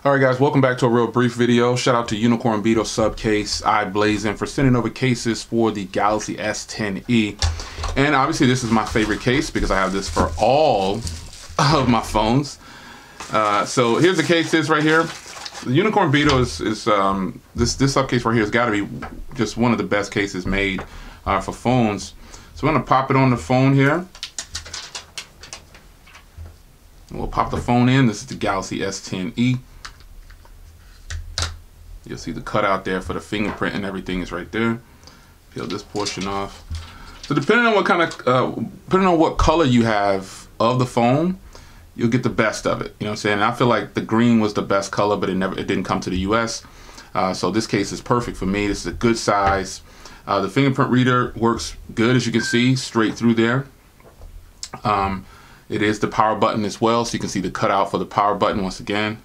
Alright guys, welcome back to a real brief video. Shout out to Unicorn Beetle Subcase iBlazing for sending over cases for the Galaxy S10e. And obviously this is my favorite case because I have this for all of my phones. So here's the case right here. The Unicorn Beetle is this subcase right here has got to be just one of the best cases made for phones. So I'm going to pop it on the phone here. We'll pop the phone in. This is the Galaxy S10e. You'll see the cutout there for the fingerprint and everything is right there. Peel this portion off. So depending on what kind of, depending on what color you have of the phone, you'll get the best of it. You know what I'm saying? And I feel like the green was the best color, but it didn't come to the US. So this case is perfect for me. This is a good size. The fingerprint reader works good, as you can see, straight through there. It is the power button as well, so you can see the cutout for the power button once again.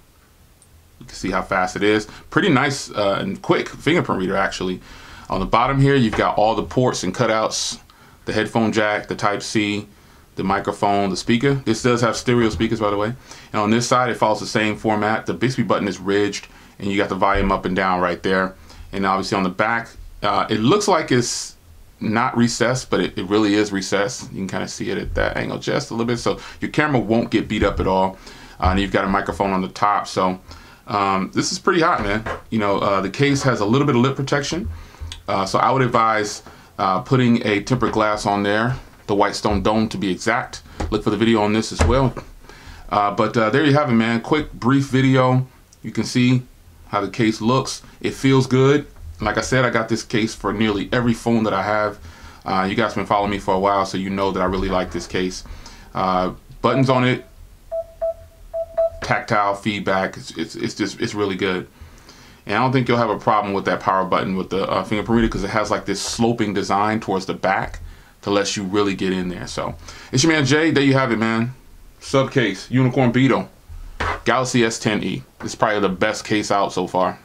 You can see how fast it is. Pretty nice and quick fingerprint reader, actually. On the bottom here, you've got all the ports and cutouts, the headphone jack, the Type-C, the microphone, the speaker. This does have stereo speakers, by the way. And on this side, it follows the same format. The Bigsby button is ridged, and you got the volume up and down right there. And obviously on the back, it looks like it's not recessed, but it really is recessed. You can kind of see it at that angle just a little bit, so your camera won't get beat up at all. And you've got a microphone on the top, so this is pretty hot, man. You know, the case has a little bit of lip protection, so I would advise putting a tempered glass on there, the white stone dome to be exact. Look for the video on this as well. But there you have it, man. Quick, brief video. You can see how the case looks. It feels good. Like I said, I got this case for nearly every phone that I have. You guys have been following me for a while, so you know that I really like this case. Buttons on it, tactile feedback. It's really good. And I don't think you'll have a problem with that power button with the fingerprint reader because it has like this sloping design towards the back to let you really get in there. So it's your man Jay. There you have it, man. Subcase, Unicorn Beetle, Galaxy S10e. It's probably the best case out so far.